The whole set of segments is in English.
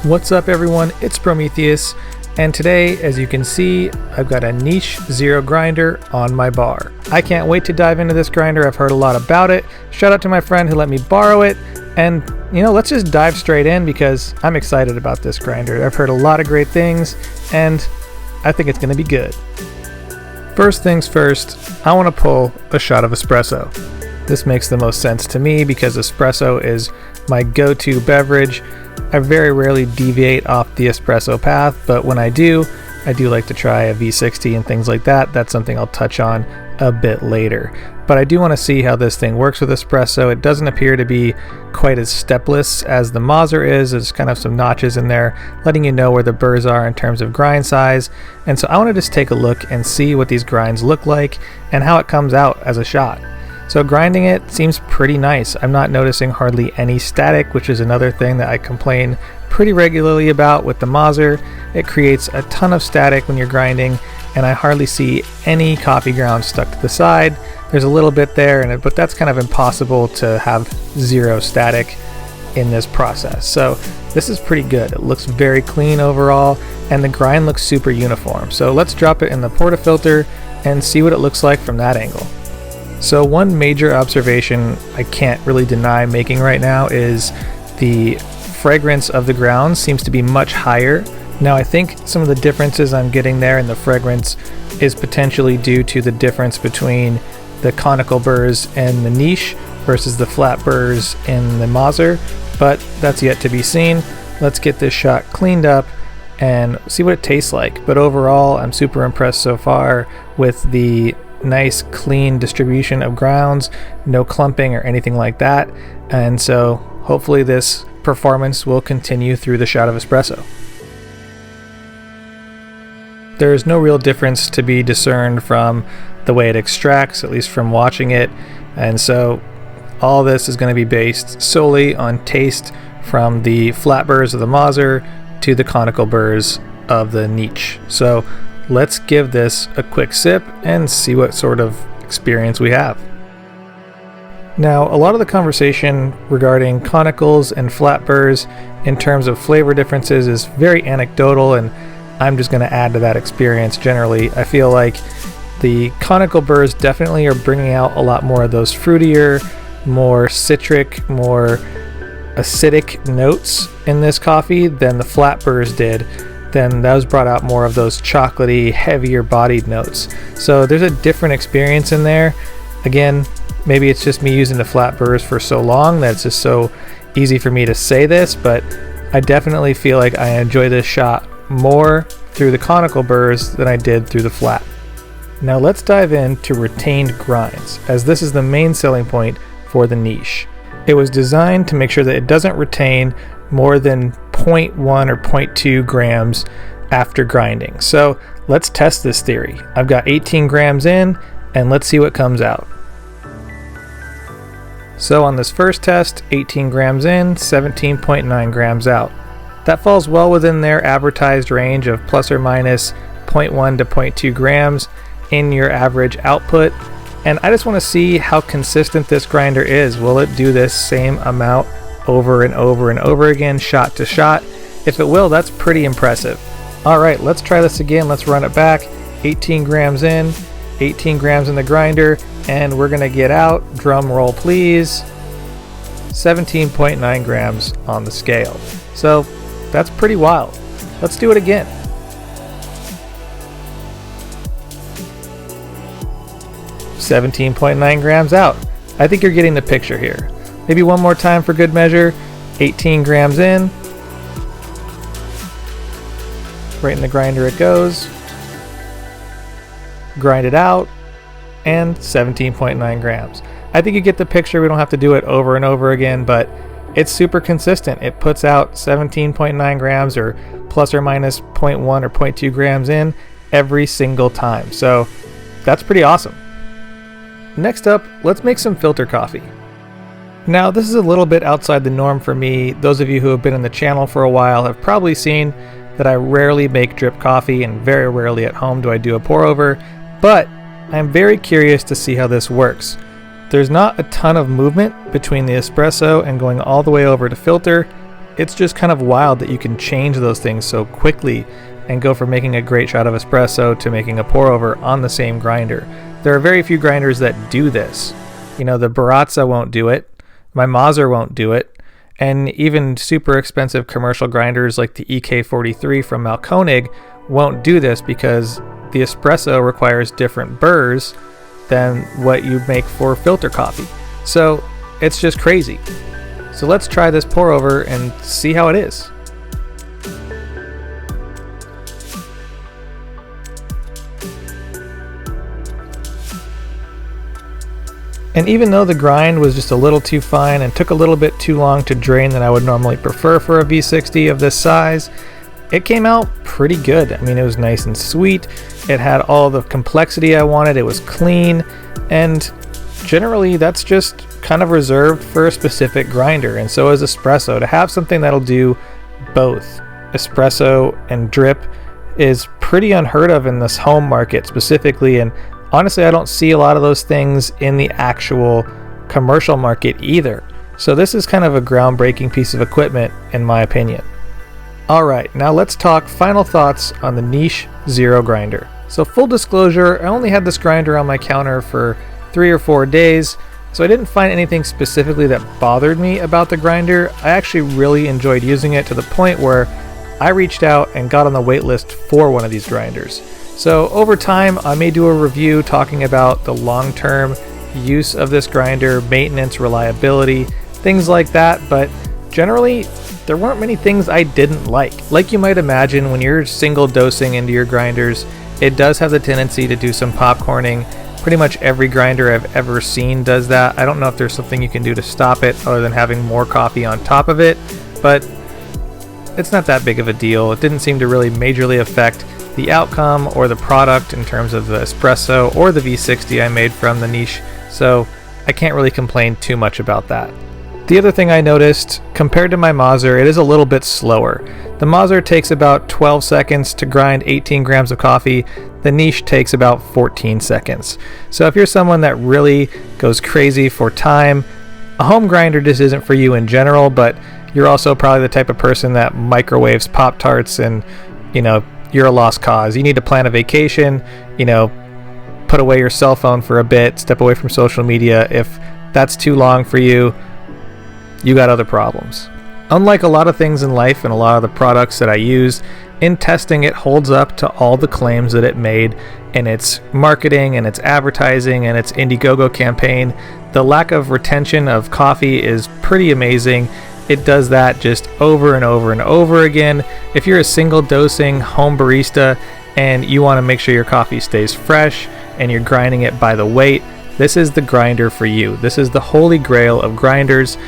What's up everyone, it's Sprometheus, and today, as you can see, I've got a niche zero grinder on my bar. I can't wait to dive into this grinder. I've heard a lot about it. Shout out to my friend who let me borrow it, and let's just dive straight in because I'm excited about this grinder. I've heard a lot of great things, and I think it's going to be good. First things first, I want to pull a shot of espresso. This makes the most sense to me because espresso is my go-to beverage. I very rarely deviate off the espresso path, but when I do like to try a V60 and things like that. That's something I'll touch on a bit later. But I do want to see how this thing works with espresso. It doesn't appear to be quite as stepless as the Mauser is. There's kind of some notches in there, letting you know where the burrs are in terms of grind size. And so I want to just take a look and see what these grinds look like and how it comes out as a shot. So grinding it seems pretty nice. I'm not noticing hardly any static, which is another thing that I complain pretty regularly about with the Mauser. It creates a ton of static when you're grinding, and I hardly see any coffee grounds stuck to the side. There's a little bit there, but that's kind of impossible to have zero static in this process. So this is pretty good. It looks very clean overall, and the grind looks super uniform. So let's drop it in the portafilter and see what it looks like from that angle. So one major observation I can't really deny making right now is the fragrance of the ground seems to be much higher. Now I think some of the differences I'm getting there in the fragrance is potentially due to the difference between the conical burrs and the niche versus the flat burrs in the Mauser, but that's yet to be seen. Let's get this shot cleaned up and see what it tastes like. But overall, I'm super impressed so far with the nice clean distribution of grounds, no clumping or anything like that, and so hopefully this performance will continue through the shot of espresso. There is no real difference to be discerned from the way it extracts, at least from watching it, and so all this is going to be based solely on taste from the flat burrs of the Mauser to the conical burrs of the niche. So let's give this a quick sip and see what sort of experience we have. Now, a lot of the conversation regarding conicals and flat burrs in terms of flavor differences is very anecdotal, and I'm just going to add to that experience generally. I feel like the conical burrs definitely are bringing out a lot more of those fruitier, more citric, more acidic notes in this coffee than the flat burrs did. Then those brought out more of those chocolatey, heavier bodied notes. So there's a different experience in there. Again, maybe it's just me using the flat burrs for so long that it's just so easy for me to say this, but I definitely feel like I enjoy this shot more through the conical burrs than I did through the flat. Now let's dive into retained grinds, as this is the main selling point for the niche. It was designed to make sure that it doesn't retain more than 0.1 or 0.2 grams after grinding. So let's test this theory. I've got 18 grams in, and let's see what comes out. So on this first test, 18 grams in, 17.9 grams out. That falls well within their advertised range of plus or minus 0.1 to 0.2 grams in your average output. And I just want to see how consistent this grinder is. Will it do this same amount over and over and over again, shot to shot? If it will, that's pretty impressive. All right, let's try this again. Let's run it back. 18 grams in, 18 grams in the grinder, and we're gonna get out, drum roll please, 17.9 grams on the scale. So that's pretty wild. Let's do it again. $17.9 grams out. I think you're getting the picture here. Maybe one more time for good measure. 18 grams in. Right in the grinder it goes. Grind it out. And 17.9 grams. I think you get the picture. We don't have to do it over and over again, but it's super consistent. It puts out 17.9 grams or plus or minus 0.1 or 0.2 grams in every single time. So that's pretty awesome. Next up, let's make some filter coffee. Now, this is a little bit outside the norm for me. Those of you who have been in the channel for a while have probably seen that I rarely make drip coffee, and very rarely at home do I do a pour over, but I'm very curious to see how this works. There's not a ton of movement between the espresso and going all the way over to filter, it's just kind of wild that you can change those things so quickly and go from making a great shot of espresso to making a pour over on the same grinder. There are very few grinders that do this. You know, the Baratza won't do it, my Mazzer won't do it, and even super expensive commercial grinders like the EK43 from Malkonig won't do this because the espresso requires different burrs than what you make for filter coffee. So it's just crazy. So let's try this pour over and see how it is. And even though the grind was just a little too fine and took a little bit too long to drain than I would normally prefer for a V60 of this size, it came out pretty good. I mean, it was nice and sweet. It had all the complexity I wanted. It was clean. And generally, that's just kind of reserved for a specific grinder. And so is espresso. To have something that'll do both espresso and drip is pretty unheard of in this home market specifically. And honestly, I don't see a lot of those things in the actual commercial market either. So this is kind of a groundbreaking piece of equipment in my opinion. Alright, now let's talk final thoughts on the Niche Zero grinder. So full disclosure, I only had this grinder on my counter for 3 or 4 days, so I didn't find anything specifically that bothered me about the grinder. I actually really enjoyed using it to the point where I reached out and got on the wait list for one of these grinders. So over time, I may do a review talking about the long-term use of this grinder, maintenance, reliability, things like that, but generally, there weren't many things I didn't like. Like you might imagine, when you're single dosing into your grinders, it does have the tendency to do some popcorning. Pretty much every grinder I've ever seen does that. I don't know if there's something you can do to stop it other than having more coffee on top of it, but it's not that big of a deal. It didn't seem to really majorly affect the outcome or the product in terms of the espresso or the V60 I made from the Niche, so I can't really complain too much about that. The other thing I noticed, compared to my Mazzer, it is a little bit slower. The Mazzer takes about 12 seconds to grind 18 grams of coffee. The Niche takes about 14 seconds. So if you're someone that really goes crazy for time, a home grinder just isn't for you in general, but you're also probably the type of person that microwaves Pop-Tarts and, you know, you're a lost cause. You need to plan a vacation, you know, put away your cell phone for a bit, step away from social media. If that's too long for you, you got other problems. Unlike a lot of things in life and a lot of the products that I use, in testing it holds up to all the claims that it made in its marketing and its advertising and its Indiegogo campaign. The lack of retention of coffee is pretty amazing. It does that just over and over and over again. If you're a single dosing home barista and you want to make sure your coffee stays fresh and you're grinding it by the weight, this is the grinder for you. This is the holy grail of grinders.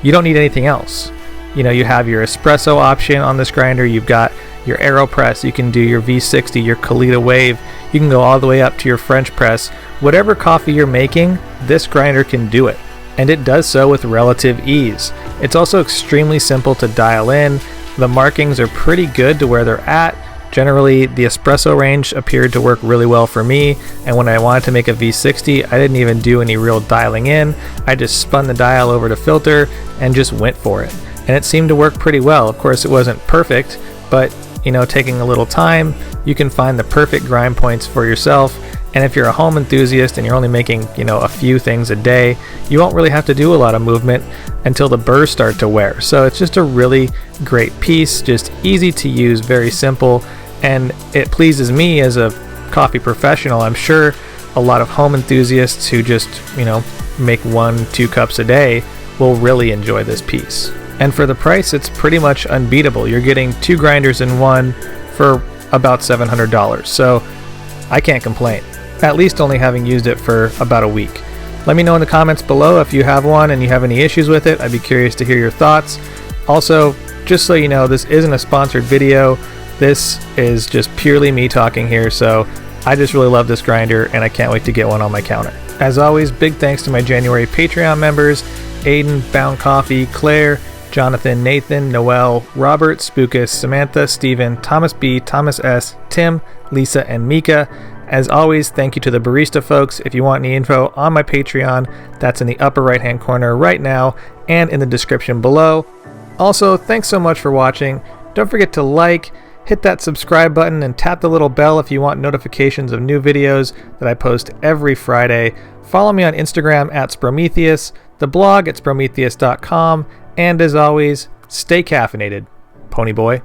You don't need anything else. You know, you have your espresso option on this grinder, you've got your AeroPress, you can do your V60, your Kalita Wave, you can go all the way up to your French press. Whatever coffee you're making, this grinder can do it. And it does so with relative ease. It's also extremely simple to dial in. The markings are pretty good to where they're at. Generally, the espresso range appeared to work really well for me, and when I wanted to make a V60, I didn't even do any real dialing in. I just spun the dial over to filter and just went for it. And it seemed to work pretty well. Of course, it wasn't perfect, but you know, taking a little time, you can find the perfect grind points for yourself. And if you're a home enthusiast and you're only making, you know, a few things a day, you won't really have to do a lot of movement until the burrs start to wear. So it's just a really great piece, just easy to use, very simple, and it pleases me as a coffee professional. I'm sure a lot of home enthusiasts who just, you know, make 1-2 cups a day will really enjoy this piece. And for the price, it's pretty much unbeatable. You're getting 2 grinders in one for about $700. So I can't complain, at least only having used it for about a week. Let me know in the comments below if you have one and you have any issues with it. I'd be curious to hear your thoughts. Also, just so you know, this isn't a sponsored video. This is just purely me talking here, so I just really love this grinder and I can't wait to get one on my counter. As always, big thanks to my January Patreon members: Aiden, Bound Coffee, Claire, Jonathan, Nathan, Noel, Robert, Spookus, Samantha, Steven, Thomas B, Thomas S, Tim, Lisa, and Mika. As always, thank you to the barista folks. If you want any info on my Patreon, that's in the upper right hand corner right now and in the description below. Also, thanks so much for watching. Don't forget to like, hit that subscribe button, and tap the little bell if you want notifications of new videos that I post every Friday. Follow me on Instagram at Sprometheus, the blog at Sprometheus.com, and as always, stay caffeinated, Pony Boy.